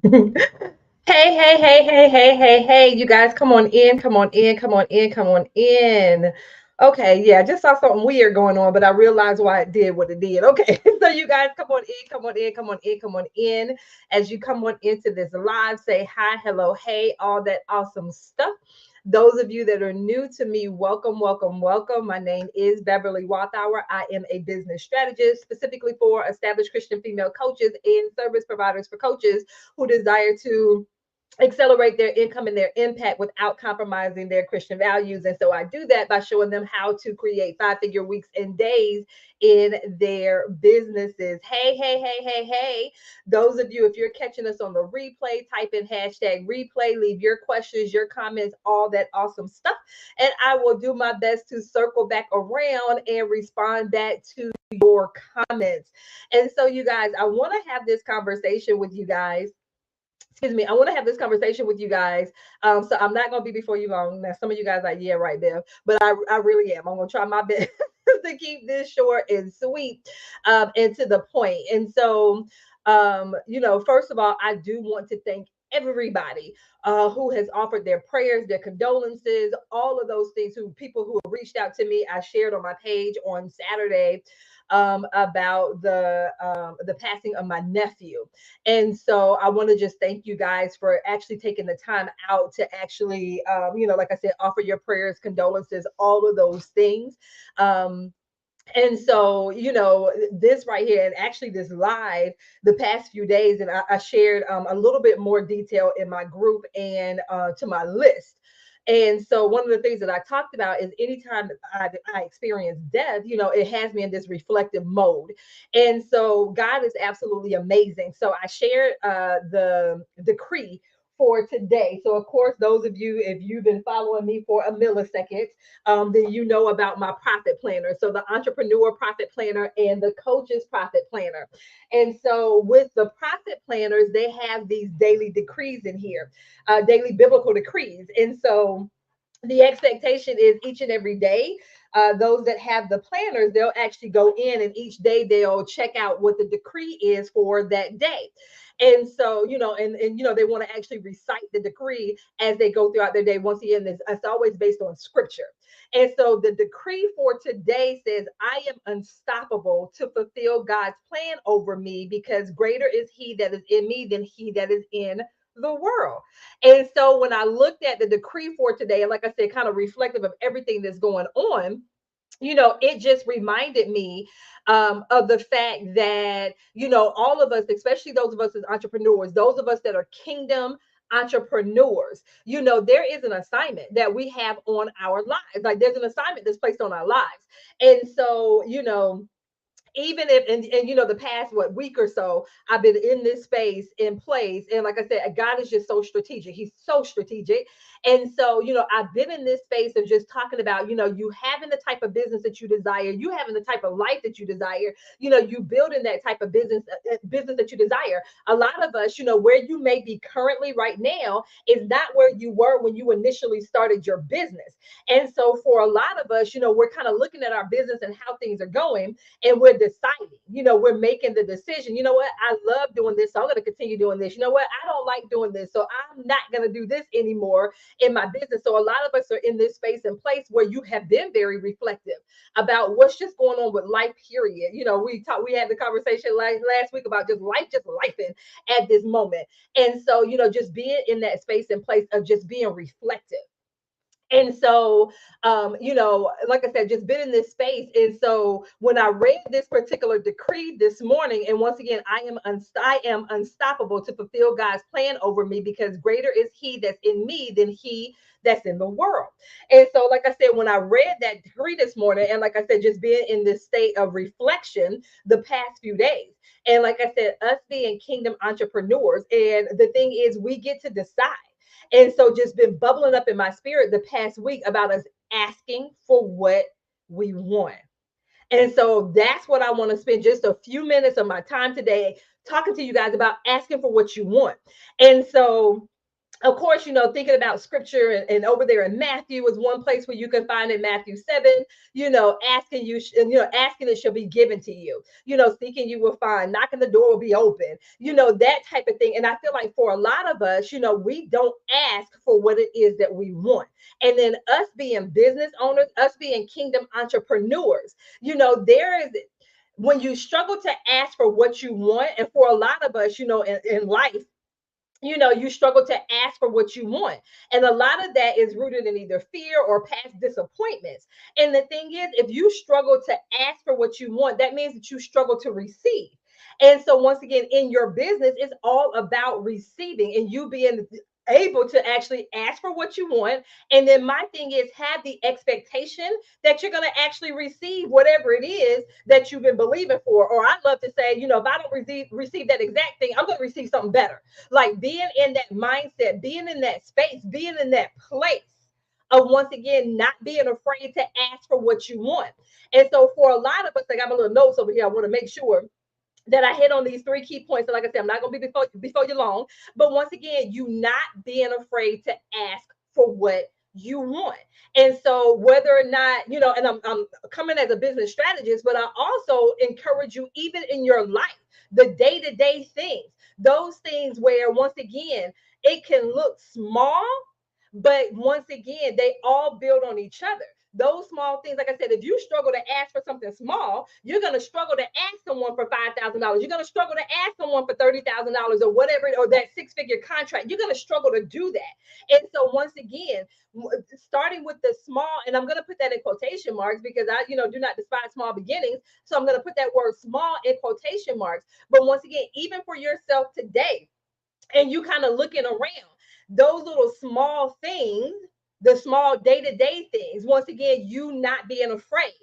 Hey, you guys, come on in, come on in, come on in, come on in. Okay, yeah, I just saw something weird going on, but I realized why it did what it did. Okay, so you guys, come on in, come on in, come on in, come on in. As you come on into this live, say hi, hello, hey, all that awesome stuff. Those of you that are new to me, welcome, welcome, welcome. My name is Beverly Walthour. I am a business strategist specifically for established Christian female coaches and service providers for coaches who desire to accelerate their income and their impact without compromising their Christian values. And so I do that by showing them how to create 5-figure weeks and days in their businesses. Hey. Those of you, if you're catching us on the replay, type in hashtag replay, leave your questions, your comments, all that awesome stuff. And I will do my best to circle back around and respond back to your comments. And so, you guys, I want to have this conversation with you guys. Excuse me, I want to have this conversation with you guys. So I'm not going to be before you long. Now, some of you guys are like, yeah, right there. But I really am. I'm going to try my best to keep this short and sweet and to the point. And so, first of all, I do want to thank everybody who has offered their prayers, their condolences, all of those things, who people who have reached out to me. I shared on my page on Saturday about the passing of my nephew. And so I want to just thank you guys for actually taking the time out to actually, like I said, offer your prayers, condolences, all of those things. And so, this right here, and actually this live the past few days, and I shared a little bit more detail in my group and to my list. And so, one of the things that I talked about is anytime I experience death, it has me in this reflective mode. And so, God is absolutely amazing. So, I shared the decree for today. So, of course, those of you, if you've been following me for a millisecond, then you know about my profit planner. So the entrepreneur profit planner and the coach's profit planner. And so with the profit planners, they have these daily decrees in here, daily biblical decrees. And so the expectation is each and every day, those that have the planners, they'll actually go in and each day they'll check out what the decree is for that day. And so, they want to actually recite the decree as they go throughout their day. Once again, it's always based on scripture. And so the decree for today says, I am unstoppable to fulfill God's plan over me, because greater is he that is in me than he that is in the world. And so when I looked at the decree for today, and like I said, kind of reflective of everything that's going on, it just reminded me of the fact that, all of us, especially those of us as entrepreneurs, those of us that are kingdom entrepreneurs, there is an assignment that we have on our lives. Like there's an assignment that's placed on our lives. And so, even if and the past week or so, I've been in this space in place, and like I said, God is just so strategic. He's so strategic. And so, I've been in this space of just talking about, you having the type of business that you desire, you having the type of life that you desire, you building that type of business that you desire. A lot of us, where you may be currently right now is not where you were when you initially started your business. And so for a lot of us, we're kind of looking at our business and how things are going, and we're deciding, we're making the decision, what, I love doing this, so I'm going to continue doing this. What, I don't like doing this, so I'm not going to do this anymore in my business. So a lot of us are in this space and place where you have been very reflective about what's just going on with life, period. We had the conversation last week about just life, just lifing at this moment. And so, just being in that space and place of just being reflective. And so, like I said, just been in this space. And so when I read this particular decree this morning, and once again, I am unstoppable to fulfill God's plan over me, because greater is he that's in me than he that's in the world. And so, like I said, when I read that decree this morning, and like I said, just being in this state of reflection the past few days. And like I said, us being kingdom entrepreneurs, and the thing is, we get to decide. And so just been bubbling up in my spirit the past week about us asking for what we want. And so that's what I want to spend just a few minutes of my time today talking to you guys about, asking for what you want. And so of course, thinking about scripture, and over there in Matthew is one place where you can find in Matthew 7, asking you, asking it shall be given to you, seeking you will find, knocking the door will be open, that type of thing. And I feel like for a lot of us, we don't ask for what it is that we want. And then us being business owners, us being kingdom entrepreneurs, there is, when you struggle to ask for what you want, and for a lot of us, in life, you struggle to ask for what you want. And a lot of that is rooted in either fear or past disappointments. And the thing is, if you struggle to ask for what you want, that means that you struggle to receive. And so, once again, in your business, it's all about receiving and you being able to actually ask for what you want. And then my thing is, have the expectation that you're going to actually receive whatever it is that you've been believing for. Or I love to say, if I don't receive that exact thing, I'm going to receive something better. Like being in that mindset, being in that space, being in that place of, once again, not being afraid to ask for what you want. And so for a lot of us, I got my little notes over here. I want to make sure that I hit on these three key points. So like I said, I'm not going to be before you long, but once again, you not being afraid to ask for what you want. And so whether or not, and I'm coming as a business strategist, but I also encourage you, even in your life, the day-to-day things, those things where, once again, it can look small, but once again, they all build on each other. Those small things, like I said, if you struggle to ask for something small, you're going to struggle to ask someone for $5,000. You're going to struggle to ask someone for $30,000 or whatever, or that six-figure contract. You're going to struggle to do that. And so, once again, starting with the small, and I'm going to put that in quotation marks because I, do not despise small beginnings. So I'm going to put that word small in quotation marks. But once again, even for yourself today, and you kind of looking around, those little small things, the small day-to-day things, once again, you not being afraid.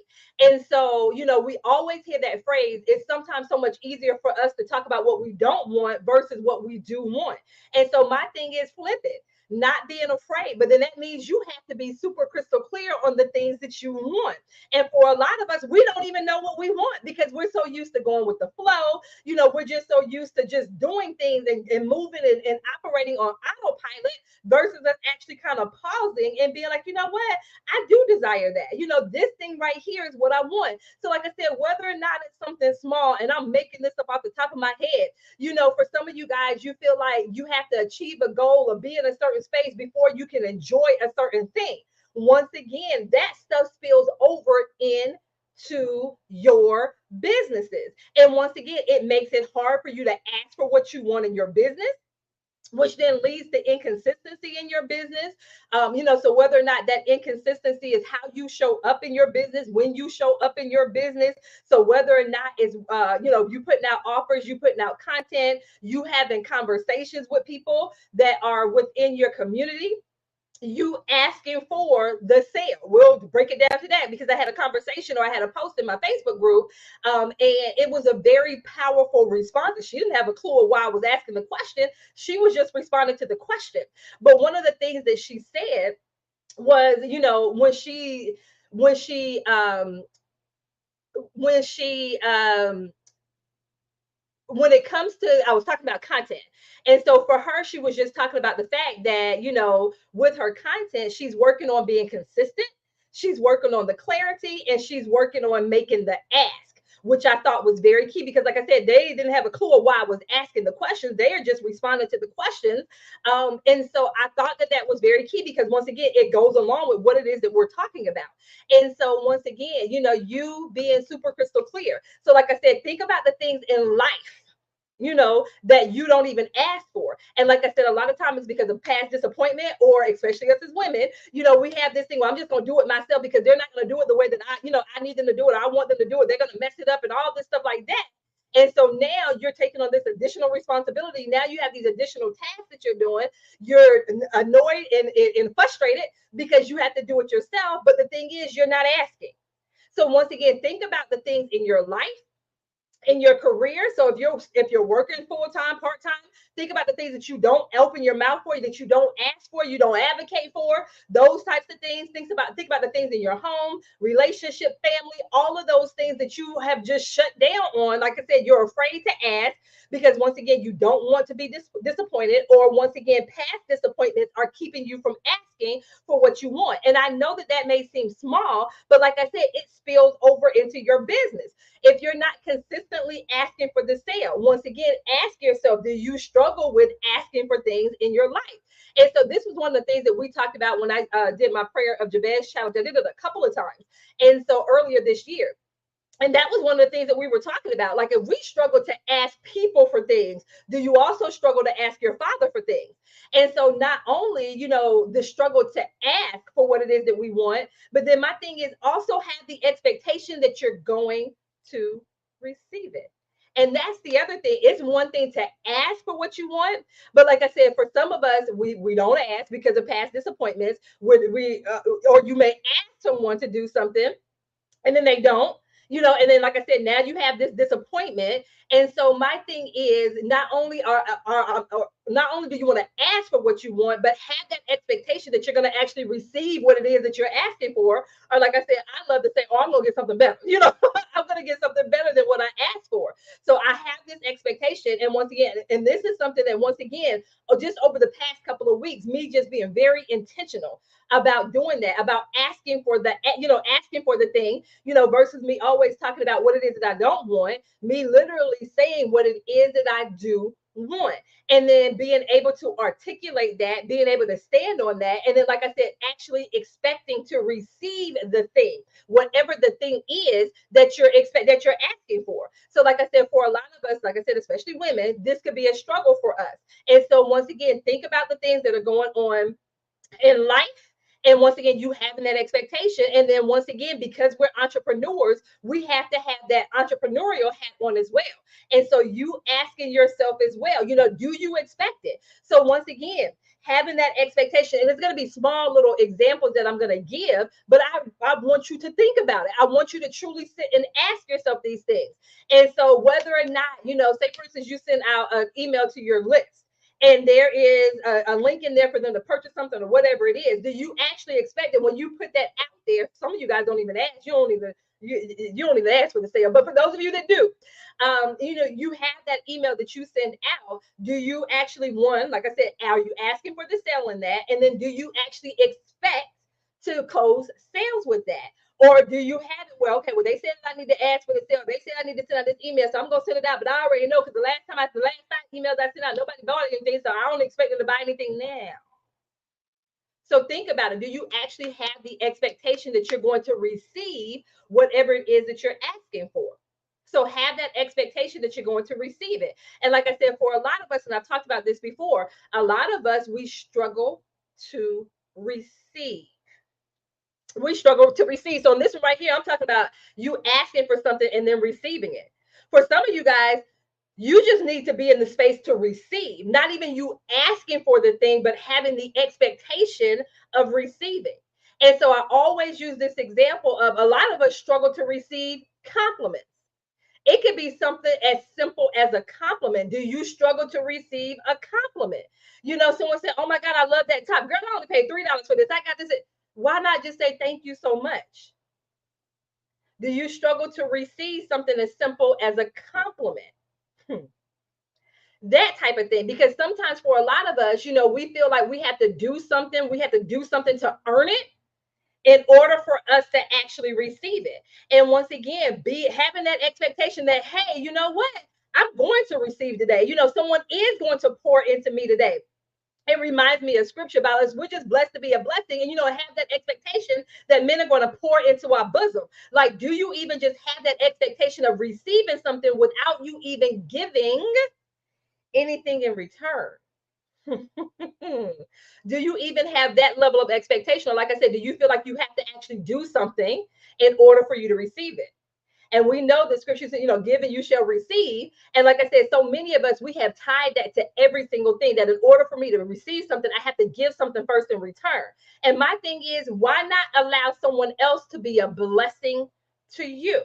And so, we always hear that phrase, it's sometimes so much easier for us to talk about what we don't want versus what we do want. And so my thing is, flip it, not being afraid. But then that means you have to be super crystal clear on the things that you want. And for a lot of us, we don't even know what we want because we're so used to going with the flow. We're just so used to just doing things and moving and operating on autopilot versus us actually kind of pausing and being like, you know what, I do desire that. This thing right here is what I want. So, like I said, whether or not it's something small, and I'm making this up off the top of my head, for some of you guys, you feel like you have to achieve a goal or be in a certain space before you can enjoy a certain thing. Once again, that stuff spills over into your businesses. And once again, it makes it hard for you to ask for what you want in your business, which then leads to inconsistency in your business. So whether or not that inconsistency is how you show up in your business, when you show up in your business. So whether or not it's, you putting out offers, you putting out content, you having conversations with people that are within your community, you asking for the sale. We'll break it down to that because I had a conversation, or I had a post in my Facebook group, and it was a very powerful response. She didn't have a clue of why I was asking the question. She was just responding to the question. But one of the things that she said was, when she when she when it comes to, I was talking about content. And so for her, she was just talking about the fact that, with her content, she's working on being consistent. She's working on the clarity, and she's working on making the ask, which I thought was very key because, like I said, they didn't have a clue of why I was asking the questions. They are just responding to the questions. And so I thought that that was very key because, once again, it goes along with what it is that we're talking about. And so, once again, you being super crystal clear. So, like I said, think about the things in life, that you don't even ask for. And like I said, a lot of times it's because of past disappointment, or especially us as women, we have this thing where I'm just going to do it myself because they're not going to do it the way that I need them to do it. I want them to do it. They're going to mess it up and all this stuff like that. And so now you're taking on this additional responsibility. Now you have these additional tasks that you're doing. You're annoyed and frustrated because you have to do it yourself. But the thing is, you're not asking. So once again, think about the things in your life in your career. So if you're working full-time, part-time, think about the things that you don't open your mouth for, that you don't ask for, you don't advocate for, those types of things. Think about the things in your home, relationship, family, all of those things that you have just shut down on. Like I said, you're afraid to ask because once again, you don't want to be disappointed, or once again, past disappointments are keeping you from asking for what you want. And I know that that may seem small, but like I said, it spills over into your business. If you're not consistently asking for the sale, once again, ask yourself, do you struggle with asking for things in your life? And so this was one of the things that we talked about when I did my prayer of Jabez challenge. I did it a couple of times. And so earlier this year, and that was one of the things that we were talking about. Like, if we struggle to ask people for things, do you also struggle to ask your father for things? And so not only, the struggle to ask for what it is that we want, but then my thing is also have the expectation that you're going to receive it. And that's the other thing. It's one thing to ask for what you want, but like I said, for some of us, we don't ask because of past disappointments. Or you may ask someone to do something and then they don't, and then like I said, now you have this disappointment. And so my thing is, not only do you want to ask for what you want, but have that expectation that you're going to actually receive what it is that you're asking for. Or like I said, I love to say, oh, I'm going to get something better. I'm going to get something better than what I asked for. So I have this expectation. And once again, and this is something that once again, just over the past couple of weeks, me just being very intentional about doing that, about asking for asking for the thing, versus me always talking about what it is that I don't want, me literally saying what it is that I do want, and then being able to articulate that, being able to stand on that, and then like I said, actually expecting to receive the thing, whatever the thing is that you're asking for. So like I said, for a lot of us, like I said, especially women, this could be a struggle for us. And so once again, think about the things that are going on in life. And once again, you having that expectation. And then once again, because we're entrepreneurs, we have to have that entrepreneurial hat on as well. And so you asking yourself as well, do you expect it? So once again, having that expectation, and it's going to be small little examples that I'm going to give, but I want you to think about it. I want you to truly sit and ask yourself these things. And so whether or not, say for instance, you send out an email to your list, and there is a link in there for them to purchase something or whatever it is, do you actually expect that when you put that out there? Some of you guys don't even ask. You don't even ask for the sale. But for those of you that do, you have that email that you send out. Do you actually, one, like I said, are you asking for the sale in that? And then do you actually expect to close sales with that? Or do you have it where, okay, well, they said I need to ask for the sale. They said I need to send out this email, so I'm going to send it out. But I already know because the last 5 emails I sent out, nobody bought anything, so I don't expect them to buy anything now. So think about it. Do you actually have the expectation that you're going to receive whatever it is that you're asking for? So have that expectation that you're going to receive it. And like I said, for a lot of us, and I've talked about this before, a lot of us, we struggle to receive. We struggle to receive. So in this one right here, I'm talking about you asking for something and then receiving it. For some of you guys, you just need to be in the space to receive, not even you asking for the thing, but having the expectation of receiving. And so I always use this example of a lot of us struggle to receive compliments. It could be something as simple as a compliment. Do you struggle to receive a compliment? Someone said, oh my God, I love that top. Girl, I only paid $3 for this. I got this. Why not just say thank you so much? Do you struggle to receive something as simple as a compliment? That type of thing. Because sometimes for a lot of us, we feel like we have to do something. We have to do something to earn it in order for us to actually receive it. And once again, be having that expectation that, hey, you know what? I'm going to receive today. Someone is going to pour into me today. It reminds me of scripture about us. We're just blessed to be a blessing, and have that expectation that men are going to pour into our bosom. Like, do you even just have that expectation of receiving something without you even giving anything in return? Do you even have that level of expectation? Or like I said, do you feel like you have to actually do something in order for you to receive it? And we know the scripture says, give and you shall receive. And like I said, so many of us, we have tied that to every single thing, that in order for me to receive something, I have to give something first in return. And my thing is, why not allow someone else to be a blessing to you?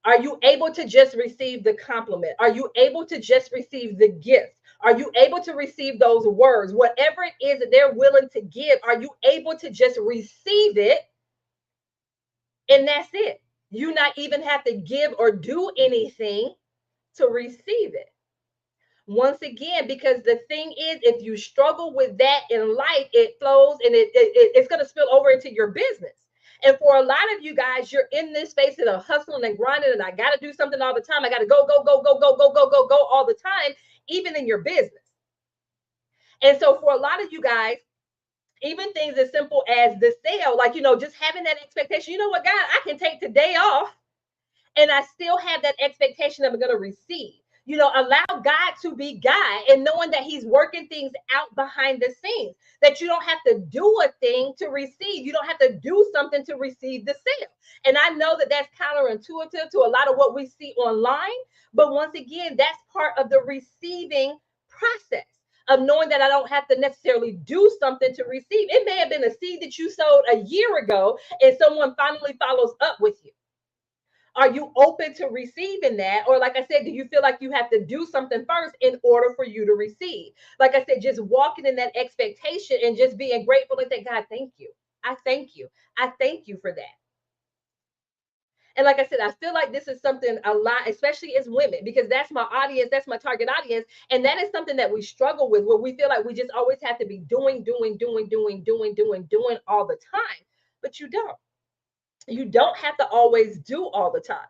Are you able to just receive the compliment? Are you able to just receive the gift? Are you able to receive those words? Whatever it is that they're willing to give, are you able to just receive it? And that's it. You not even have to give or do anything to receive it. Once again, because the thing is, if you struggle with that in life, it flows and it's going to spill over into your business. And for a lot of you guys, you're in this space of hustling and grinding, and I got to do something all the time. I got to go, go, go, go, go, go, go, go, go all the time, even in your business. And so for a lot of you guys, even things as simple as the sale, like, just having that expectation, you know what, God, I can take today off and I still have that expectation that I'm going to receive. Allow God to be God and knowing that He's working things out behind the scenes, that you don't have to do a thing to receive. You don't have to do something to receive the sale. And I know that that's counterintuitive to a lot of what we see online. But once again, that's part of the receiving process of knowing that I don't have to necessarily do something to receive. It may have been a seed that you sowed a year ago and someone finally follows up with you. Are you open to receiving that? Or like I said, do you feel like you have to do something first in order for you to receive? Like I said, just walking in that expectation and just being grateful and say, God, thank you. I thank you. I thank you for that. And like I said, I feel like this is something a lot, especially as women, because that's my audience, that's my target audience. And that is something that we struggle with, where we feel like we just always have to be doing all the time. But you don't. You don't have to always do all the time.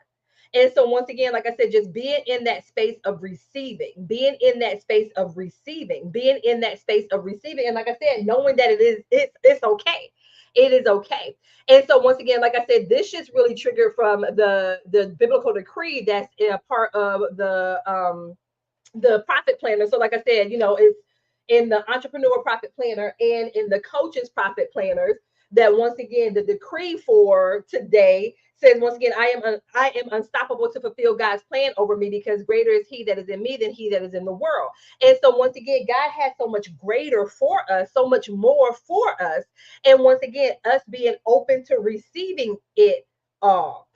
And so once again, like I said, just being in that space of receiving, being in that space of receiving, being in that space of receiving. And like I said, knowing that it's okay. It is okay. And so once again, like I said, this just really triggered from the biblical decree that's a part of the profit planner. So like I said, it's in the entrepreneur profit planner and in the coaches profit planners, that once again the decree for today says, once again, I am unstoppable to fulfill God's plan over me, because greater is He that is in me than he that is in the world. And so once again, God has so much greater for us, so much more for us. And once again, us being open to receiving it all.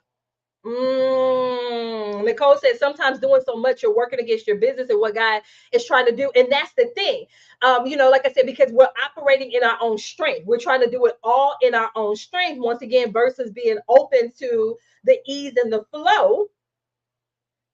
Nicole said sometimes doing so much, you're working against your business and what God is trying to do. And that's the thing. Like I said, because we're operating in our own strength. We're trying to do it all in our own strength, once again, versus being open to the ease and the flow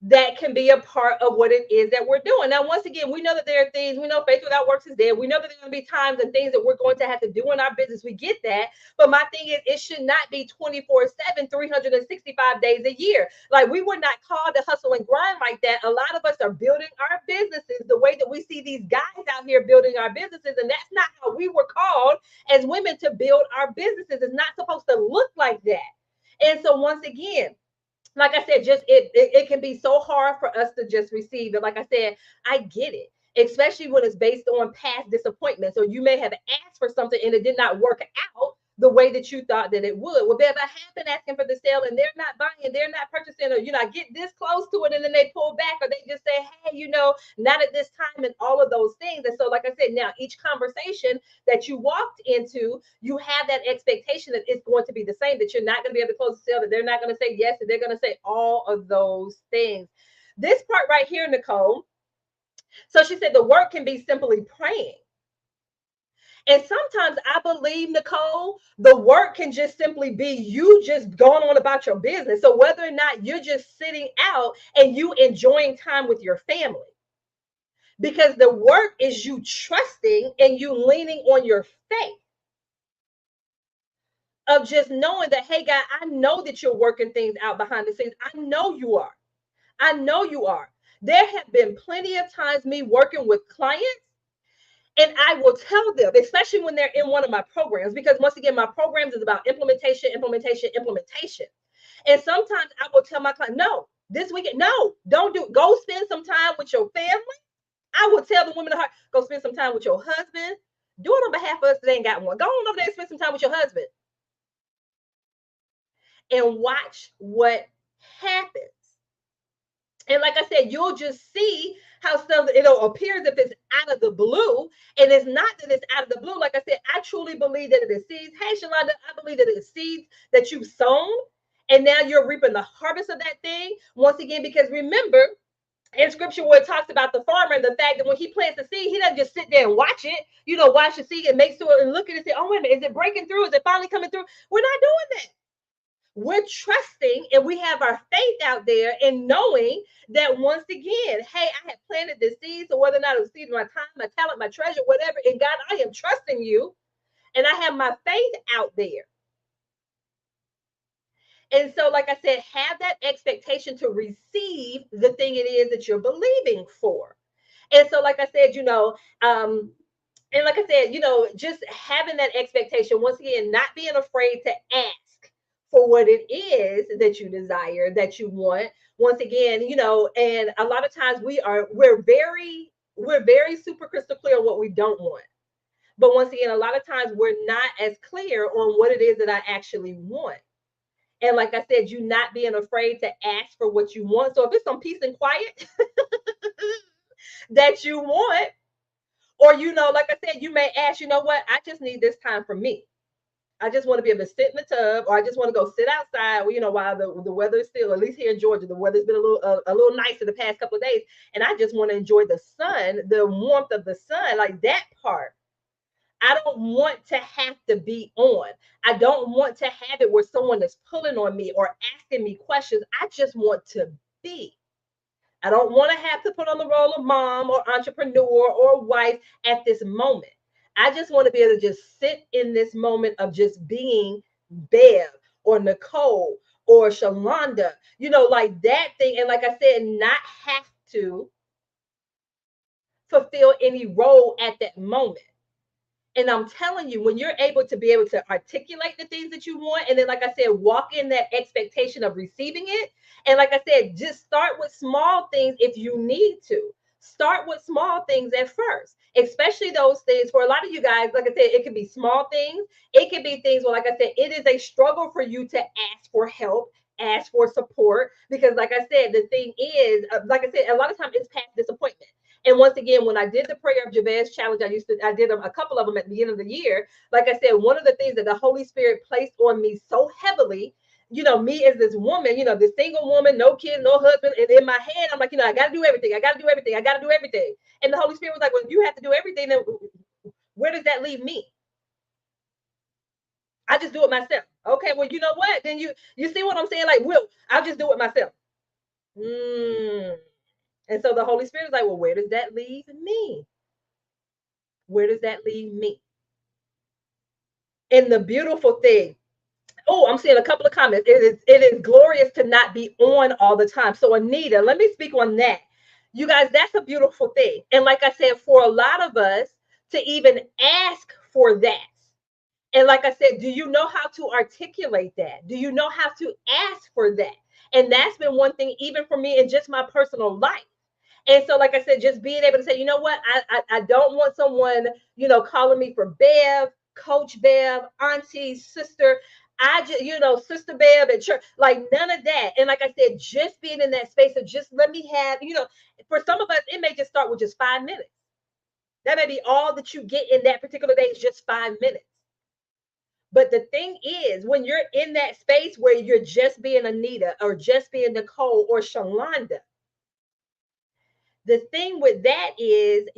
that can be a part of what it is that we're doing. Now, once again, we know that there are things, we know faith without works is dead. We know that there are going to be times and things that we're going to have to do in our business. We get that. But my thing is, it should not be 24/7, 365 days a year. Like, we were not called to hustle and grind like that. A lot of us are building our businesses the way that we see these guys out here building our businesses. And that's not how we were called as women to build our businesses. It's not supposed to look like that. And so once again, like I said, just it can be so hard for us to just receive it. Like I said, I get it, especially when it's based on past disappointments. So you may have asked for something and it did not work out the way that you thought that it would. Well, babe, I have been asking for the sale and they're not buying, they're not purchasing, or I get this close to it and then they pull back, or they just say, hey, not at this time, and all of those things. And so, like I said, now each conversation that you walked into, you have that expectation that it's going to be the same, that you're not going to be able to close the sale, that they're not going to say yes, and they're going to say all of those things. This part right here, Nicole. So she said the work can be simply praying. And sometimes I believe, Nicole, the work can just simply be you just going on about your business. So whether or not you're just sitting out and you enjoying time with your family, because the work is you trusting and you leaning on your faith of just knowing that, hey, God, I know that you're working things out behind the scenes. I know you are. I know you are. There have been plenty of times me working with clients, and I will tell them, especially when they're in one of my programs, because once again, my programs is about implementation. And sometimes I will tell my client, no, this weekend, no, don't do it. Go spend some time with your family. I will tell the women of heart, go spend some time with your husband. Do it on behalf of us that ain't got one. Go on over there and spend some time with your husband and watch what happens. And like I said, you'll just see how stuff, it'll appear as if it's out of the blue. And it's not that it's out of the blue. Like I said, I truly believe that it is seeds. Hey, Shalonda, I believe that it is seeds that you've sown. And now you're reaping the harvest of that thing once again, because remember, in scripture where it talks about the farmer and the fact that when he plants the seed, he doesn't just sit there and watch it, watch the seed and make sure and look at it and say, oh, wait a minute, is it breaking through? Is it finally coming through? We're not doing that. We're trusting and we have our faith out there and knowing that once again, hey, I have planted this seed. So whether or not it was seed, my time, my talent, my treasure, whatever, and God, I am trusting you and I have my faith out there. And so, like I said, have that expectation to receive the thing it is that you're believing for. And so, like I said, and like I said, just having that expectation, once again, not being afraid to ask for what it is that you desire, that you want. Once again, and a lot of times we're very super crystal clear on what we don't want. But once again, a lot of times we're not as clear on what it is that I actually want. And like I said, you not being afraid to ask for what you want. So if it's some peace and quiet that you want, or like I said, you may ask, you know what, I just need this time for me. I just want to be able to sit in the tub, or I just want to go sit outside, while the weather is still, at least here in Georgia, the weather's been a little nicer the past couple of days. And I just want to enjoy the sun, the warmth of the sun, like that part. I don't want to have to be on. I don't want to have it where someone is pulling on me or asking me questions. I just want to be. I don't want to have to put on the role of mom or entrepreneur or wife at this moment. I just want to be able to just sit in this moment of just being Bev or Nicole or Shalonda, like that thing. And like I said, not have to fulfill any role at that moment. And I'm telling you, when you're able to articulate the things that you want, and then, like I said, walk in that expectation of receiving it. And like I said, just start with small things if you need to. Start with small things at first, especially those things for a lot of you guys. Like I said, it could be small things. It could be things where, like I said, it is a struggle for you to ask for help, ask for support. Because, like I said, the thing is, like I said, a lot of times it's past disappointment. And once again, when I did the prayer of Jabez challenge, I did a couple of them at the beginning of the year. Like I said, one of the things that the Holy Spirit placed on me so heavily, me as this woman, this single woman, no kid, no husband. And in my head, I'm like, I got to do everything. I got to do everything. I got to do everything. And the Holy Spirit was like, well, you have to do everything. Then where does that leave me? I just do it myself. Okay, well, you know what? Then you see what I'm saying? Like, I'll just do it myself. And so the Holy Spirit is like, well, where does that leave me? Where does that leave me? And the beautiful thing, I'm seeing a couple of comments. It is glorious to not be on all the time. So Anita, let me speak on that. You guys, that's a beautiful thing. And like I said, for a lot of us to even ask for that. And like I said, do you know how to articulate that? Do you know how to ask for that? And that's been one thing, even for me in just my personal life. And so, like I said, just being able to say, you know what, I don't want someone, calling me for Bev, Coach Bev, Auntie, Sister. I just, Sister Bev at church, like none of that. And like I said, just being in that space of just let me have, for some of us, it may just start with just 5 minutes. That may be all that you get in that particular day is just 5 minutes. But the thing is, when you're in that space where you're just being Anita or just being Nicole or Shalonda, the thing with that is,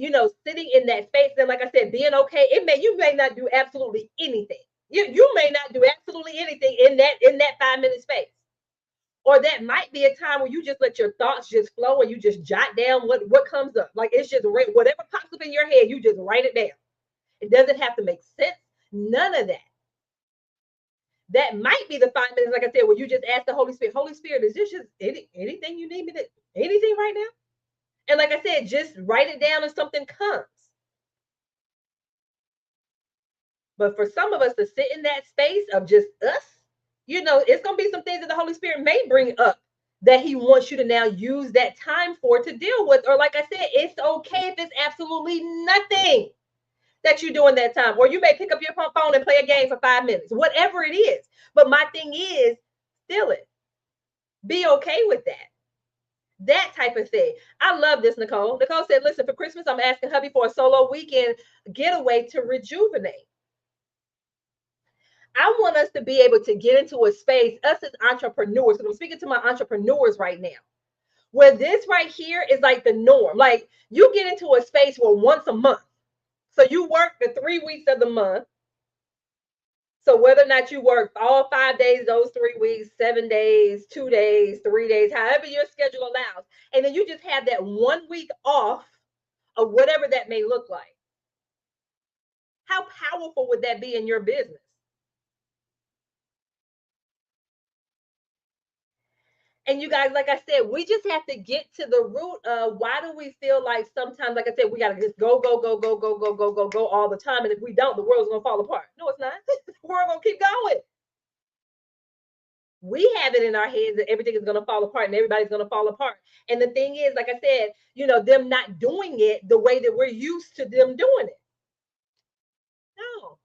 sitting in that space, and like I said, being okay, you may not do absolutely anything. You may not do absolutely anything in that 5 minute space. Or that might be a time where you just let your thoughts just flow and you just jot down what comes up. Like it's just whatever pops up in your head, you just write it down. It doesn't have to make sense. None of that. That might be the 5 minutes, like I said, where you just ask the Holy Spirit, is this just anything you need me to, anything right now? And like I said, just write it down and something comes. But for some of us to sit in that space of just us, it's going to be some things that the Holy Spirit may bring up that he wants you to now use that time for to deal with. Or like I said, it's okay if it's absolutely nothing that you do in that time. Or you may pick up your phone and play a game for 5 minutes, whatever it is. But my thing is, feel it. Be okay with that. That type of thing. I love this, Nicole. Nicole said, listen, for Christmas, I'm asking hubby for a solo weekend getaway to rejuvenate. I want us to be able to get into a space, us as entrepreneurs, because I'm speaking to my entrepreneurs right now, where this right here is like the norm. Like you get into a space where once a month, so you work the 3 weeks of the month. So whether or not you work all 5 days, those 3 weeks, 7 days, 2 days, 3 days, however your schedule allows, and then you just have that 1 week off of whatever that may look like. How powerful would that be in your business? And you guys, like I said, we just have to get to the root of why do we feel like sometimes, like I said, we got to just go, go, go, go, go, go, go, go, go all the time. And if we don't, the world's going to fall apart. No, it's not. The world going to keep going. We have it in our heads that everything is going to fall apart and everybody's going to fall apart. And the thing is, like I said, them not doing it the way that we're used to them doing it. No,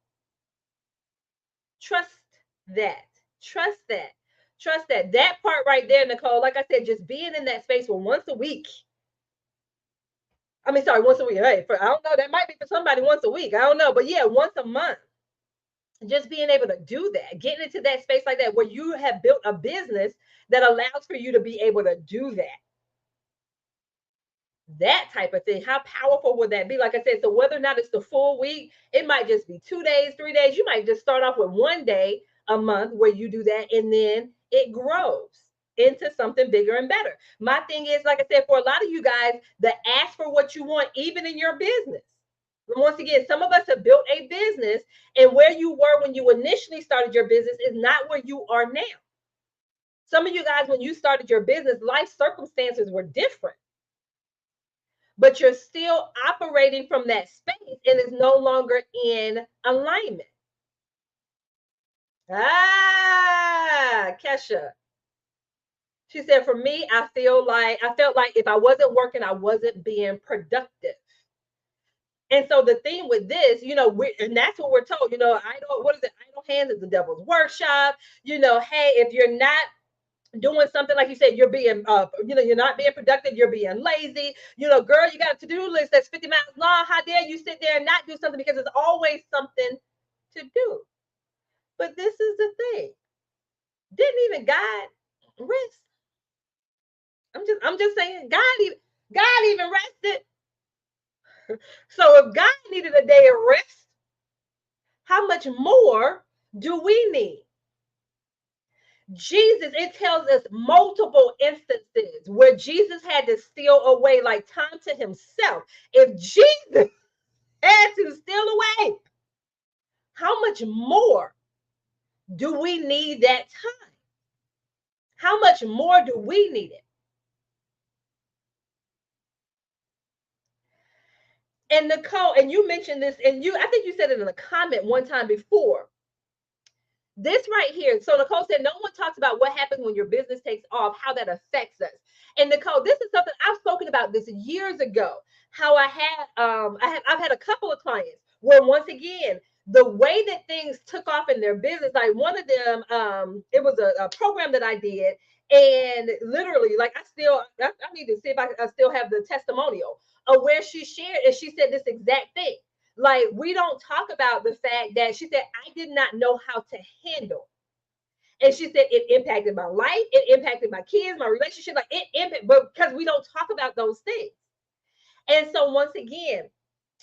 trust that. Trust that. Trust that. That part right there, Nicole, like I said, just being in that space for once a week. I mean, sorry, once a week. Hey, I don't know. That might be for somebody once a week. I don't know. But yeah, once a month. Just being able to do that, getting into that space like that where you have built a business that allows for you to be able to do that type of thing. How powerful would that be? Like I said, so whether or not it's the full week, it might just be 2 days, 3 days. You might just start off with one day a month where you do that, and then it grows into something bigger and better. My thing is, like I said, for a lot of you guys, the ask for what you want, even in your business. Once again, some of us have built a business, and where you were when you initially started your business is not where you are now. Some of you guys, when you started your business, life circumstances were different, but you're still operating from that space and is no longer in alignment. Kesha. She said, for me, I felt like if I wasn't working, I wasn't being productive. And so the thing with this, and that's what we're told, what is it? Idle hands is the devil's workshop. Hey, if you're not doing something like you said, you're being, you're not being productive, you're being lazy. Girl, you got a to-do list that's 50 miles long. How dare you sit there and not do something because there's always something to do. But this is the thing. Didn't even God rest? I'm just saying, God even rested. So if God needed a day of rest, how much more do we need? Jesus, it tells us multiple instances where Jesus had to steal away like time to himself. If Jesus had to steal away, how much more do we need that time? How much more do we need it? And Nicole, and you mentioned this, and I think you said it in a comment one time before. This right here. So Nicole said, no one talks about what happens when your business takes off, how that affects us. And Nicole, this is something I've spoken about this years ago. How I've had a couple of clients where once again, the way that things took off in their business, like one of them, it was a program that I did, and literally, like I need to see if I still have the testimonial of where she shared, and she said this exact thing. Like, we don't talk about the fact that she said, I did not know how to handle. And she said, it impacted my life, it impacted my kids, my relationship, like it impacted, but because we don't talk about those things. And so, once again,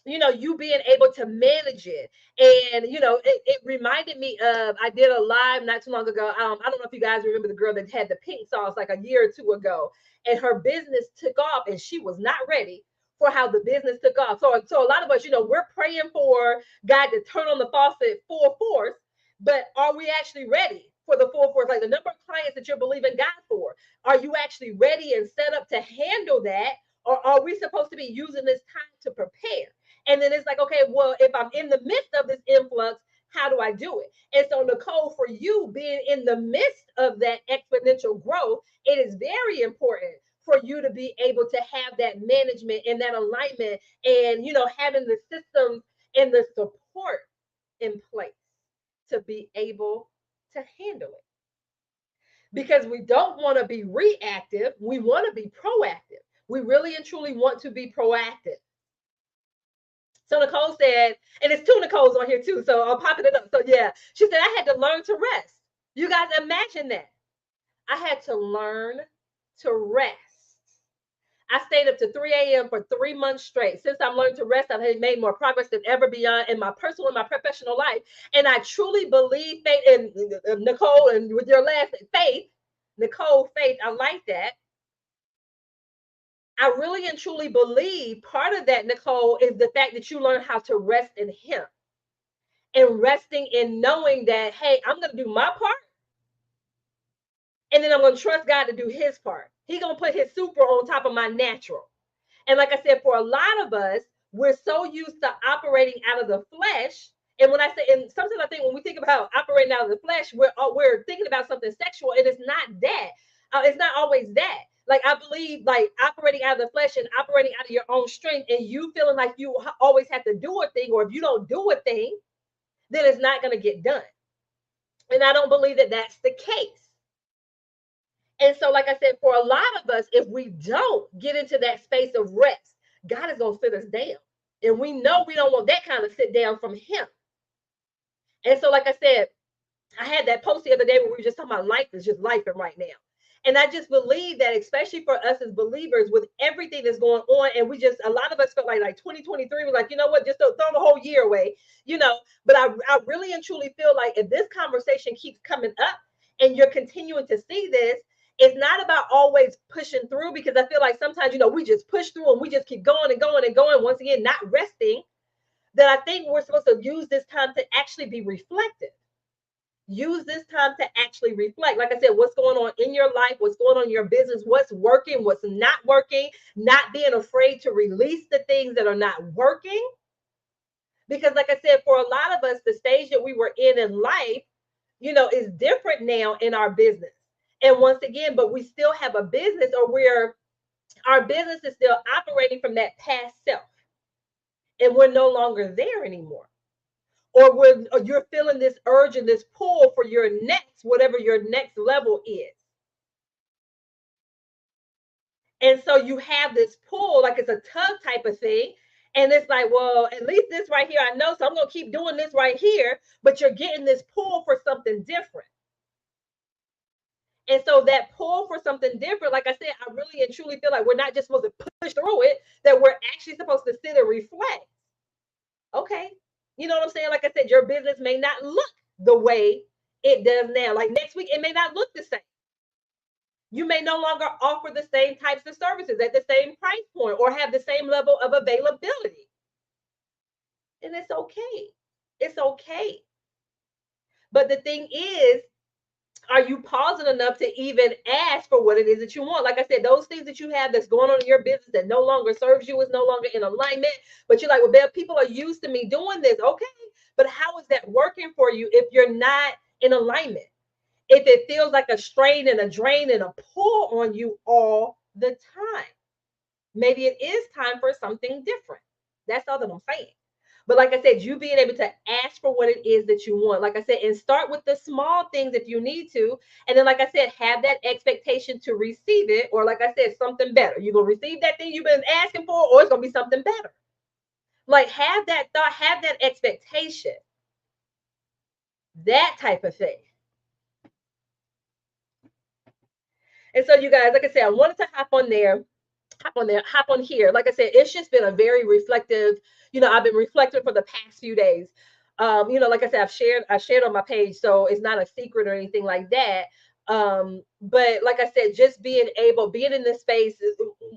you being able to manage it. And, it reminded me of, I did a live not too long ago. I don't know if you guys remember the girl that had the pink sauce like a year or two ago, and her business took off and she was not ready for how the business took off. So a lot of us, we're praying for God to turn on the faucet full force, but are we actually ready for the full force? Like the number of clients that you're believing God for, are you actually ready and set up to handle that? Or are we supposed to be using this time to prepare? And then it's like, okay, well, if I'm in the midst of this influx, how do I do it? And so, Nicole, for you being in the midst of that exponential growth, it is very important for you to be able to have that management and that alignment and, having the systems and the support in place to be able to handle it. Because we don't want to be reactive, we want to be proactive. We really and truly want to be proactive. So Nicole said, and it's two Nicoles on here too, so I'm popping it up. So yeah, she said, I had to learn to rest. You guys imagine that. I had to learn to rest. I stayed up to 3 a.m. for 3 months straight. Since I've learned to rest, I've made more progress than ever beyond in my personal and my professional life. And I truly believe, Faith, and Nicole, and with your last Faith, Nicole, Faith, I like that. I really and truly believe part of that, Nicole, is the fact that you learn how to rest in Him and resting in knowing that, hey, I'm going to do my part and then I'm going to trust God to do His part. He's going to put His super on top of my natural. And like I said, for a lot of us, we're so used to operating out of the flesh. And when I say, and sometimes I think when we think about operating out of the flesh, we're thinking about something sexual, and it's not that. It's not always that. Like I believe, like operating out of the flesh and operating out of your own strength, and you feeling like you always have to do a thing, or if you don't do a thing, then it's not going to get done. And I don't believe that that's the case. And so, like I said, for a lot of us, if we don't get into that space of rest, God is going to sit us down. And we know we don't want that kind of sit down from Him. And so, like I said, I had that post the other day where we were just talking about life is just life right now. And I just believe that, especially for us as believers, with everything that's going on, and we just, a lot of us felt like 2023 was like, you know what, just throw the whole year away, you know. But I really and truly feel like if this conversation keeps coming up and you're continuing to see this, it's not about always pushing through, because I feel like sometimes, you know, we just push through and we just keep going and going and going, once again, not resting. That I think we're supposed to use this time to actually be reflective. Use this time to actually reflect. Like I said, what's going on in your life, what's going on in your business, what's working, what's not working, not being afraid to release the things that are not working. Because, like I said, for a lot of us, the stage that we were in life, you know, is different now in our business. And once again, but we still have a business, or our business is still operating from that past self. And we're no longer there anymore. Or you're feeling this urge and this pull for your next, whatever your next level is. And so you have this pull, like it's a tug type of thing. And it's like, well, at least this right here, I know, so I'm going to keep doing this right here. But you're getting this pull for something different. And so that pull for something different, like I said, I really and truly feel like we're not just supposed to push through it, that we're actually supposed to sit and reflect. Okay. You know what I'm saying? Like I said, your business may not look the way it does now. Like next week, it may not look the same. You may no longer offer the same types of services at the same price point or have the same level of availability. And it's okay. It's okay. But the thing is, are you pausing enough to even ask for what it is that you want? Like I said, those things that you have that's going on in your business that no longer serves you, is no longer in alignment. But you're like, well, Beth, people are used to me doing this. Okay. But how is that working for you if you're not in alignment? If it feels like a strain and a drain and a pull on you all the time, maybe it is time for something different. That's all that I'm saying. But like I said, you being able to ask for what it is that you want, like I said, and start with the small things if you need to. And then, like I said, have that expectation to receive it, or like I said, something better. You're going to receive that thing you've been asking for, or it's going to be something better. Like have that thought, have that expectation, that type of thing. And so, you guys, like I said, I wanted to hop on here. Like I said, it's just been a very reflective, you know, I've been reflecting for the past few days. You know, like I said, I shared on my page, so it's not a secret or anything like that. But like I said, just being in this space,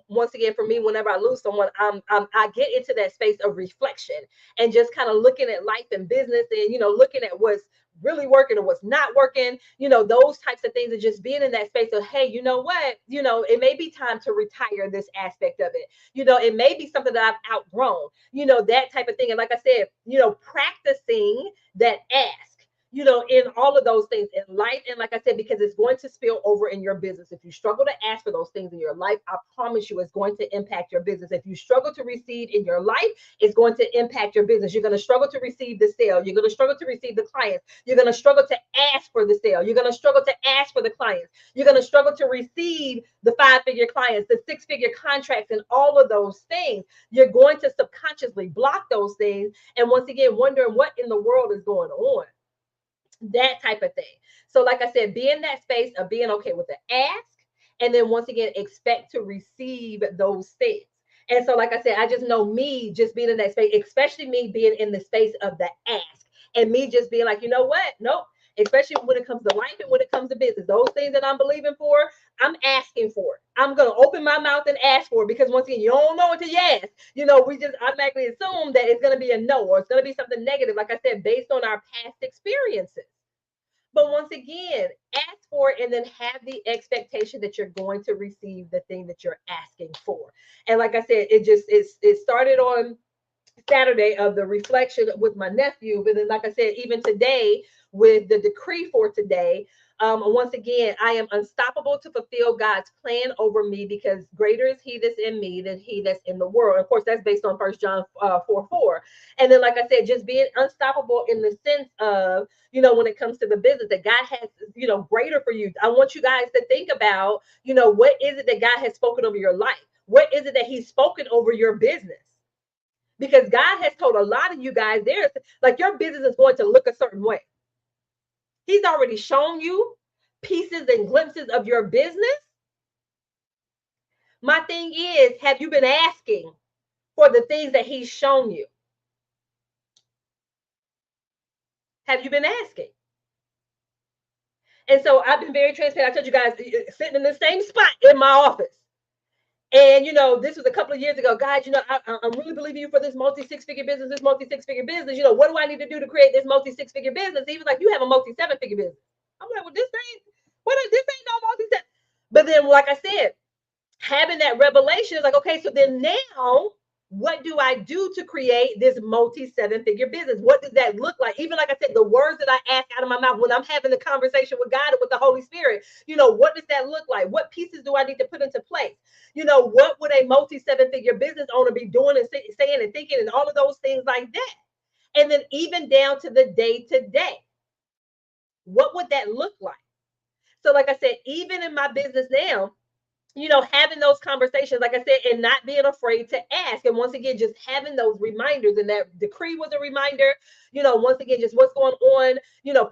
once again, for me, whenever I lose someone, I get into that space of reflection and just kind of looking at life and business, and, you know, looking at what's really working and what's not working, you know, those types of things, and just being in that space of, hey, you know what, you know, it may be time to retire this aspect of it. You know, it may be something that I've outgrown, you know, that type of thing. And like I said, you know, practicing that ask. in all of those things in life. And like I said, because it's going to spill over in your business. If you struggle to ask for those things in your life, I promise you it's going to impact your business. If you struggle to receive in your life, it's going to impact your business. You're going to struggle to receive the sale. You're going to struggle to receive the clients. You're going to struggle to ask for the sale. You're going to struggle to ask for the clients. You're going to struggle to receive the 5-figure clients, the 6-figure contracts, and all of those things. You're going to subconsciously block those things. And once again, wondering what in the world is going on, that type of thing. So, like I said, be in that space of being okay with the ask, and then once again, expect to receive those things. And so, like I said, I just know me just being in that space, especially me being in the space of the ask, and me just being like, you know what? Nope. Especially when it comes to life and when it comes to business, those things that I'm believing for, I'm asking for it. I'm going to open my mouth and ask for it, because once again, you don't know until you ask. We just automatically assume that it's going to be a no, or it's going to be something negative, like I said, based on our past experiences. But once again, ask for it and then have the expectation that you're going to receive the thing that you're asking for. And like I said, it started on Saturday of the reflection with my nephew. But then, like I said, even today with the decree for today, once again, I am unstoppable to fulfill God's plan over me, because greater is He that's in me than he that's in the world. Of course, that's based on 1 John 4:4. And then, like I said, just being unstoppable in the sense of, when it comes to the business that God has, greater for you. I want you guys to think about, what is it that God has spoken over your life? What is it that He's spoken over your business? Because God has told a lot of you guys, there's like, your business is going to look a certain way. He's already shown you pieces and glimpses of your business. My thing is, have you been asking for the things that He's shown you? Have you been asking? And so I've been very transparent. I told you guys, sitting in the same spot in my office. And this was a couple of years ago. Guys, I'm really believing you for this multi-6-figure business, what do I need to do to create this multi-6-figure business? He was like, you have a multi-7-figure business. I'm like, well, this ain't no multi-7. But then, like I said, having that revelation is like, okay, so then now, what do I do to create this multi-7-figure business? What does that look like? Even like I said, the words that I ask out of my mouth when I'm having the conversation with God and with the Holy Spirit, what does that look like? What pieces do I need to put into place? What would a multi-7-figure business owner be doing and saying and thinking, and all of those things like that? And then even down to the day to day, what would that look like? So, like I said, even in my business now, having those conversations, like I said, and not being afraid to ask. And once again, just having those reminders, and that decree was a reminder, once again, just what's going on,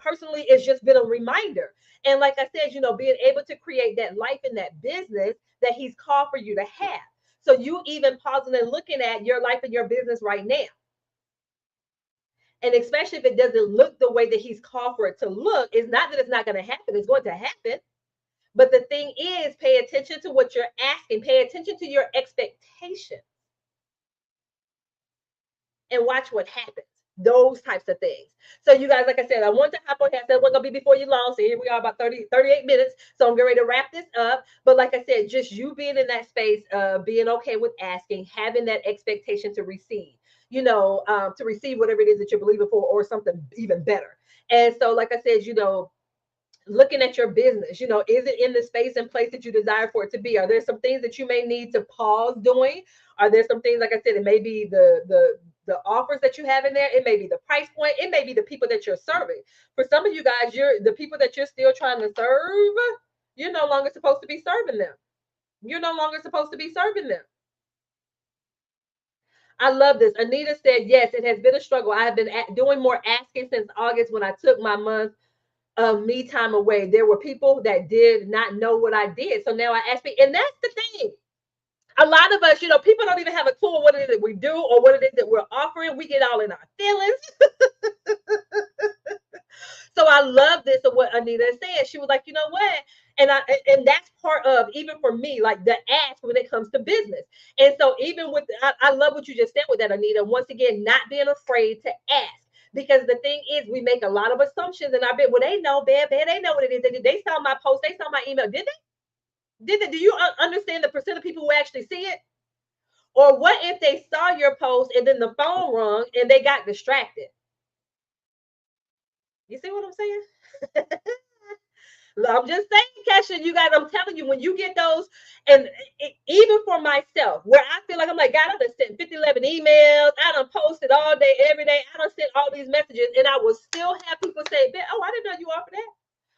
personally, it's just been a reminder. And like I said, being able to create that life in that business that He's called for you to have. So you even pausing and looking at your life and your business right now. And especially if it doesn't look the way that He's called for it to look, it's not that it's not going to happen, it's going to happen. But the thing is, pay attention to what you're asking, pay attention to your expectations, and watch what happens. Those types of things. So, you guys, like I said, I want to hop on here. I said we're going to be before you long. So, here we are, about 38 minutes. So, I'm getting ready to wrap this up. But, like I said, just you being in that space, being okay with asking, having that expectation to receive, to receive whatever it is that you're believing for, or something even better. And so, like I said, looking at your business, is it in the space and place that you desire for it to be? Are there some things that you may need to pause doing? Are there some things, like I said, it may be the offers that you have in there, it may be the price point, it may be the people that you're serving. For some of you guys, the people that you're still trying to serve, you're no longer supposed to be serving them. You're no longer supposed to be serving them. I love this. Anita said, yes, it has been a struggle. I have been doing more asking since August, when I took my month of me time away. There were people that did not know what I did. So now I ask me, and that's the thing. A lot of us, people don't even have a clue of what it is that we do or what it is that we're offering. We get all in our feelings. So I love this of what Anita is saying. She was like, you know what? And that's part of, even for me, like the ask when it comes to business. And so even with, I love what you just said with that, Anita. Once again, not being afraid to ask. Because the thing is, we make a lot of assumptions, and I bet, well, they know, bad, they know what it is. They saw my post, they saw my email. Did they? Did they? Do you understand the percent of people who actually see it? Or what if they saw your post and then the phone rung and they got distracted? You see what I'm saying? I'm just saying, Kesha, you guys, I'm telling you, when you get those, and even for myself, where I feel like I'm like, God, I done sent 50, 11 emails, I done posted all day, every day, I done sent all these messages, and I will still have people say, oh, I didn't know you offered that.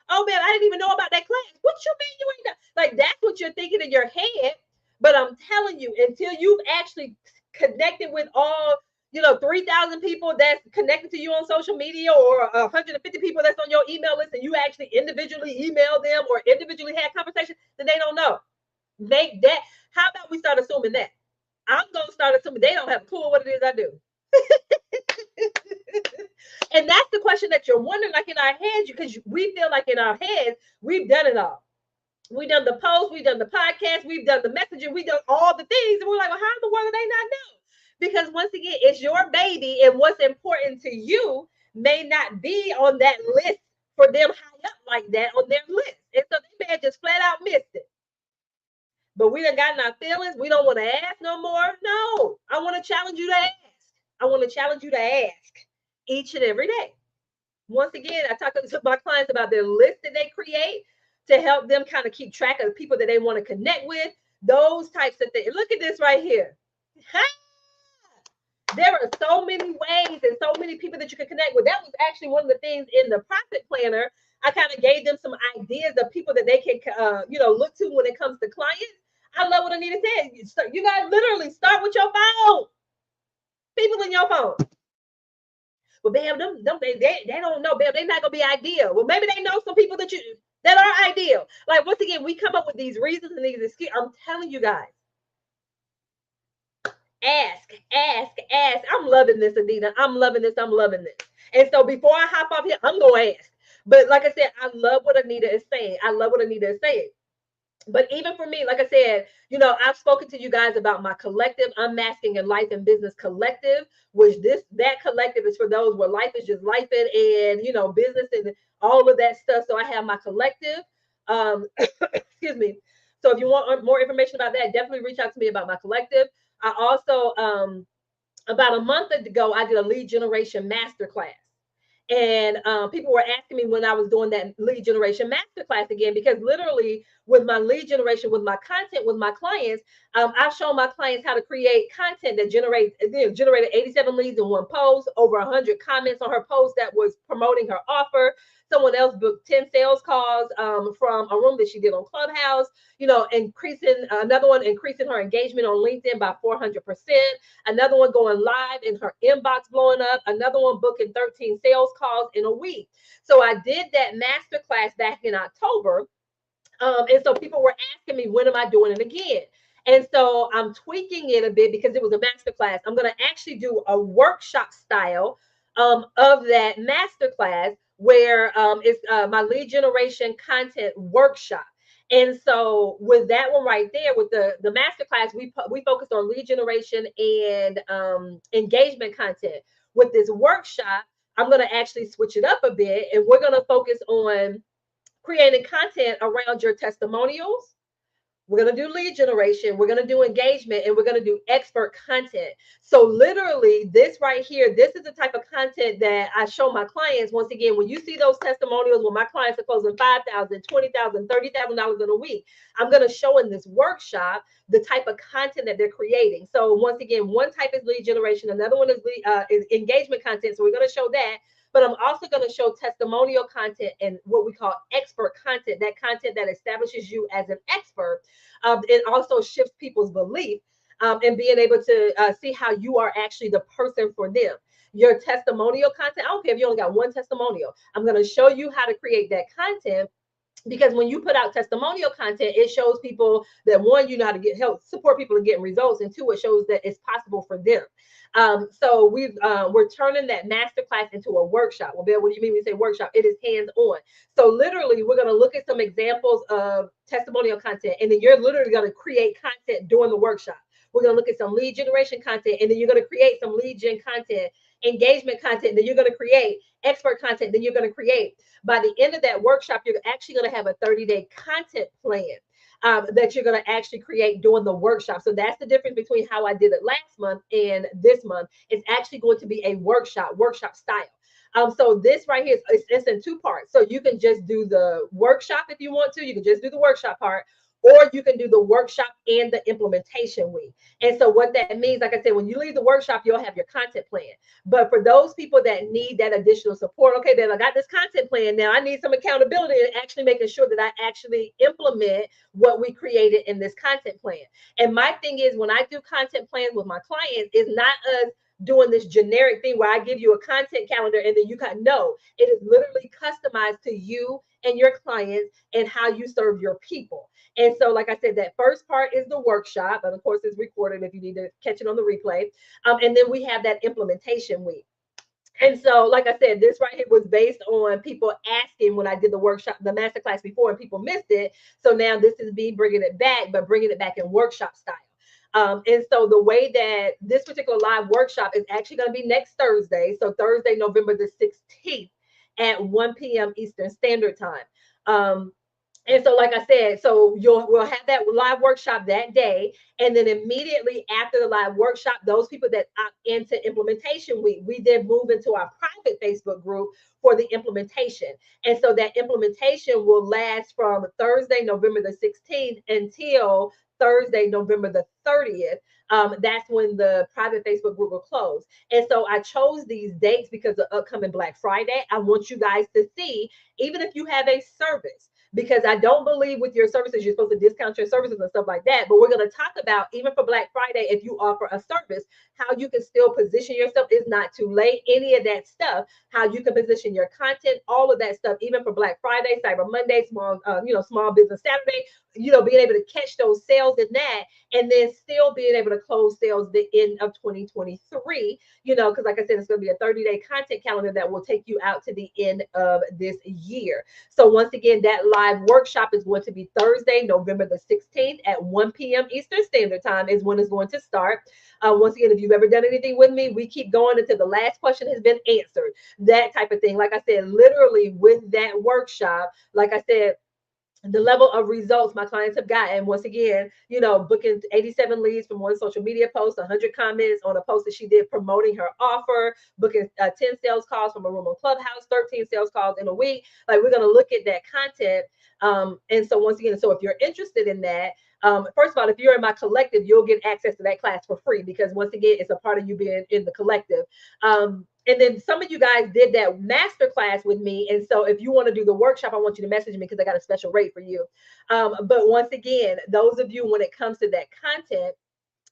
Oh, man, I didn't even know about that class. What you mean you ain't done? Like, that's what you're thinking in your head. But I'm telling you, until you've actually connected with all 3,000 people that's connected to you on social media, or 150 people that's on your email list, and you actually individually email them or individually had conversations, then they don't know. How about we start assuming that? I'm going to start assuming they don't have a clue what it is I do. And that's the question that you're wondering, like in our heads, because we feel like in our heads, we've done it all. We've done the post, we've done the podcast, we've done the messaging, we've done all the things. And we're like, well, how in the world do they not know? Because once again, it's your baby, and what's important to you may not be on that list for them high up like that on their list. And so they may have just flat out missed it. But we done gotten our feelings. We don't want to ask no more. No, I want to challenge you to ask. I want to challenge you to ask each and every day. Once again, I talk to my clients about their list that they create to help them kind of keep track of the people that they want to connect with, those types of things. Look at this right here. There are so many ways and so many people that you can connect with. That was actually one of the things in the profit planner. I kind of gave them some ideas of people that they can, look to when it comes to clients. I love what Anita said. You guys literally start with your phone. People in your phone. Well, Bam, they don't know, Bam, they're not gonna be ideal. Well, maybe they know some people that are ideal. Like, once again, we come up with these reasons and these excuses. I'm telling you guys, ask. I'm loving this, Anita. I'm loving this. And so before I hop off here, I'm gonna ask. But like I said, I love what Anita is saying. But even for me, like I said, I've spoken to you guys about my collective, Unmasking and Life and Business Collective, which that collective is for those where life is just life and business and all of that stuff. So I have my collective. Excuse me. So if you want more information about that, definitely reach out to me about my collective. I also, about a month ago, I did a lead generation masterclass. And people were asking me when I was doing that lead generation masterclass again, because literally with my lead generation, with my content, with my clients, I've shown my clients how to create content that generated 87 leads in one post, over 100 comments on her post that was promoting her offer. Someone else booked 10 sales calls from a room that she did on Clubhouse, increasing her engagement on LinkedIn by 400%. Another one going live in her inbox blowing up. Another one booking 13 sales calls in a week. So I did that masterclass back in October. And so people were asking me, when am I doing it again? And so I'm tweaking it a bit because it was a masterclass. I'm going to actually do a workshop style of that masterclass where it's my lead generation content workshop. And so with that one right there, with the masterclass, we focused on lead generation and engagement content. With this workshop, I'm going to actually switch it up a bit, and we're going to focus on creating content around your testimonials. We're going to do lead generation. We're going to do engagement, and we're going to do expert content. So literally this right here, this is the type of content that I show my clients. Once again, when you see those testimonials, when my clients are closing $5,000, $20,000, $30,000 in a week, I'm going to show in this workshop the type of content that they're creating. So once again, one type is lead generation. Another one is engagement content. So we're going to show that. But I'm also going to show testimonial content and what we call expert content, that content that establishes you as an expert. It also shifts people's belief and being able to see how you are actually the person for them. Your testimonial content, I don't care if you only got one testimonial. I'm going to show you how to create that content. Because when you put out testimonial content, it shows people that, one, you know how to help support people in getting results, and two, it shows that it's possible for them. So we're turning that masterclass into a workshop. Well, Bill, what do you mean when you say workshop? It is hands-on. So literally, we're going to look at some examples of testimonial content, and then you're literally going to create content during the workshop. We're going to look at some lead generation content, and then you're going to create some lead gen content, engagement content, then you're going to create expert content, then you're going to create. By the end of that workshop, you're actually going to have a 30-day content plan that you're going to actually create during the workshop. So that's the difference between how I did it last month and this month. It's actually going to be a workshop style. So this right here is it's in two parts. So you can just do the workshop if you want to. You can just do the workshop part, or you can do the workshop and the implementation week. And so what that means, like I said, when you leave the workshop, you'll have your content plan. But for those people that need that additional support, okay, then I got this content plan. Now I need some accountability and actually making sure that I actually implement what we created in this content plan. And my thing is, when I do content plans with my clients, is not us doing this generic thing where I give you a content calendar and then you can no, it is literally customized to you and your clients and how you serve your people. And so, like I said, that first part is the workshop, and of course, it's recorded if you need to catch it on the replay. And then we have that implementation week. And so, like I said, this right here was based on people asking when I did the workshop, the masterclass before, and people missed it. So now this is me bringing it back, but bringing it back in workshop style. And so the way that this particular live workshop is actually going to be next Thursday. So Thursday, November the 16th at 1 p.m. Eastern Standard Time. And so, like I said, so we'll have that live workshop that day, and then immediately after the live workshop, those people that opt into implementation week, we then move into our private Facebook group for the implementation. And so that implementation will last from Thursday, November the 16th until Thursday, November the 30th. That's when the private Facebook group will close. And so I chose these dates because of upcoming Black Friday. I want you guys to see, even if you have a service, because I don't believe with your services you're supposed to discount your services and stuff like that. But we're going to talk about, even for Black Friday, if you offer a service, how you can still position yourself. Is not too late. Any of that stuff, how you can position your content, all of that stuff, even for Black Friday, Cyber Monday, Small Business Saturday. Being able to catch those sales in that, and then still being able to close sales the end of 2023. Because like I said, it's going to be a 30-day content calendar that will take you out to the end of this year. So once again, that live workshop is going to be Thursday, November the 16th at 1 p.m. Eastern Standard Time is when it's going to start. Once again, if you've ever done anything with me, we keep going until the last question has been answered. That type of thing. Like I said, literally with that workshop, like I said, the level of results my clients have gotten, once again, booking 87 leads from one social media post, 100 comments on a post that she did promoting her offer, booking 10 sales calls from a room on Clubhouse, 13 sales calls in a week. Like, we're going to look at that content. And so once again, so if you're interested in that, first of all, if you're in my collective, you'll get access to that class for free, because once again, it's a part of you being in the collective. And then some of you guys did that master class with me. And so if you want to do the workshop, I want you to message me because I got a special rate for you. But once again, those of you, when it comes to that content,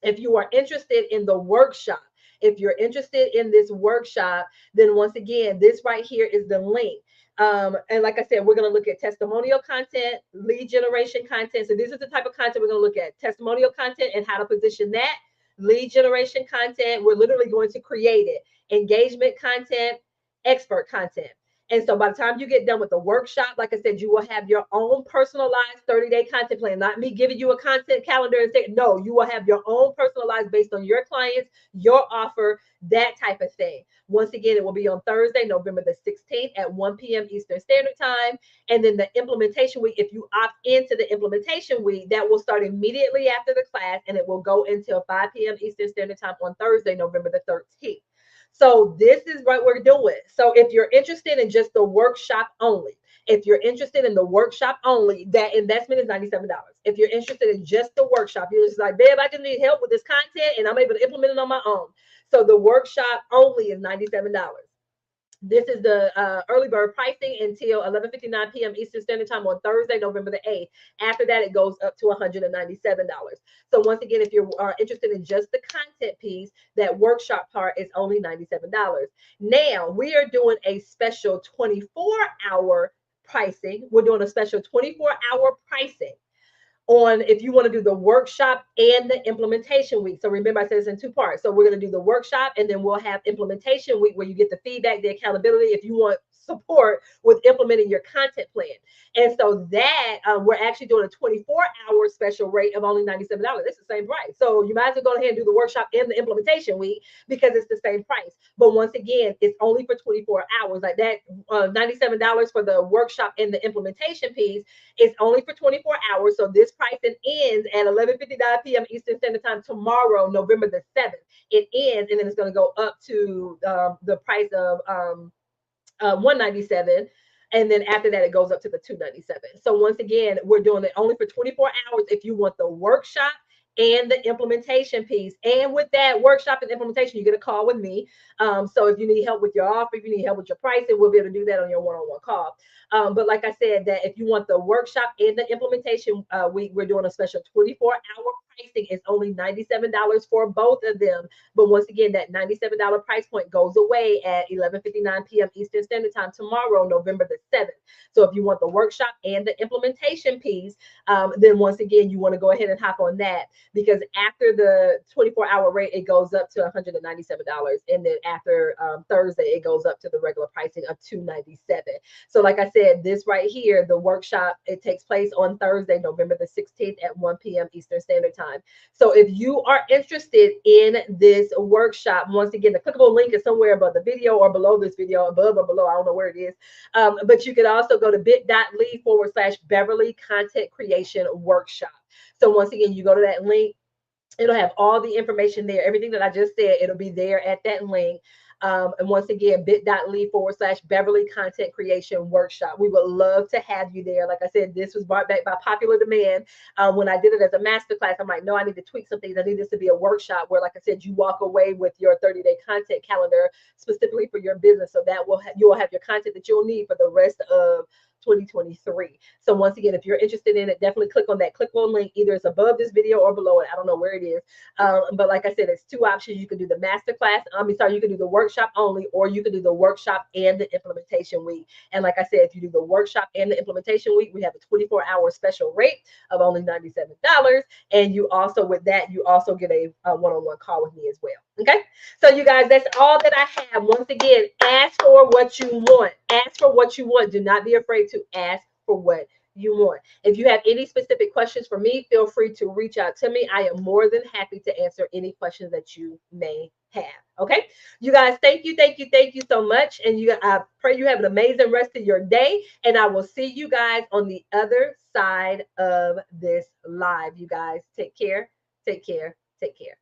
if you are interested in the workshop, if you're interested in this workshop, then once again, this right here is the link. And like I said, we're going to look at testimonial content, lead generation content. So this is the type of content we're going to look at: testimonial content and how to position that, lead generation content. We're literally going to create it, engagement content, expert content. And so by the time you get done with the workshop, like I said, you will have your own personalized 30-day content plan, not me giving you a content calendar and saying, no, you will have your own personalized based on your clients, your offer, that type of thing. Once again, it will be on Thursday, November the 16th at 1 p.m. Eastern Standard Time. And then the implementation week, if you opt into the implementation week, that will start immediately after the class, and it will go until 5 p.m. Eastern Standard Time on Thursday, November the 13th. So this is what we're doing. So if you're interested in just the workshop only, if you're interested in the workshop only, that investment is $97. If you're interested in just the workshop, you're just like, babe, I just need help with this content and I'm able to implement it on my own. So the workshop only is $97. This is the early bird pricing until 11:59 p.m. Eastern Standard Time on Thursday, November the 8th. After that, it goes up to $197. So once again, if you are interested in just the content piece, that workshop part is only $97. Now, we are doing a special 24-hour pricing. We're doing a special 24-hour pricing on if you want to do the workshop and the implementation week. So remember, I said it's in two parts. So we're going to do the workshop, and then we'll have implementation week where you get the feedback, the accountability, if you want support with implementing your content plan. And so that we're actually doing a 24-hour special rate of only $97. It's the same price. So you might as well go ahead and do the workshop and the implementation week because it's the same price. But once again, it's only for 24 hours. Like that, $97 for the workshop and the implementation piece is only for 24 hours. So this pricing ends at 11:59 p.m. Eastern Standard Time tomorrow, November the 7th. It ends, and then it's going to go up to the price of $197. And then after that, it goes up to the $297. So once again, we're doing it only for 24 hours if you want the workshop and the implementation piece. And with that workshop and implementation, you get a call with me. So if you need help with your offer, if you need help with your pricing, we'll be able to do that on your one-on-one call. But like I said, that if you want the workshop and the implementation we're doing a special 24-hour pricing. It's only $97 for both of them. But once again, that $97 price point goes away at 11:59 p.m. Eastern Standard Time tomorrow, November the 7th. So if you want the workshop and the implementation piece, then once again, you want to go ahead and hop on that, because after the 24-hour rate, it goes up to $197. And then after Thursday, it goes up to the regular pricing of $297. So like I said, this right here, the workshop, it takes place on Thursday, November the 16th at 1 p.m. Eastern Standard Time. So if you are interested in this workshop, once again, the clickable link is somewhere above the video or below this video, above or below, I don't know where it is. But you can also go to bit.ly/Beverly Content Creation Workshop. So once again, you go to that link, it'll have all the information there. Everything that I just said, it'll be there at that link. And once again, bit.ly/Beverly Content Creation Workshop. We would love to have you there. Like I said, this was brought back by popular demand. When I did it as a masterclass, I'm like, no, I need to tweak some things. I need this to be a workshop where, like I said, you walk away with your 30-day content calendar specifically for your business. So that you will have your content that you'll need for the rest of 2023. So once again, if you're interested in it, definitely click on that clickable link. Either it's above this video or below it. I don't know where it is. But like I said, it's two options. You can do the masterclass. You can do the workshop only, or you can do the workshop and the implementation week. And like I said, if you do the workshop and the implementation week, we have a 24-hour special rate of only $97. And you also, with that, you also get a one-on-one call with me as well. Okay. So you guys, that's all that I have. Once again, ask for what you want. Ask for what you want. Do not be afraid to ask for what you want. If you have any specific questions for me, feel free to reach out to me. I am more than happy to answer any questions that you may have. Okay. You guys, thank you, thank you, thank you so much. And I pray you have an amazing rest of your day. And I will see you guys on the other side of this live. You guys, take care, take care, take care.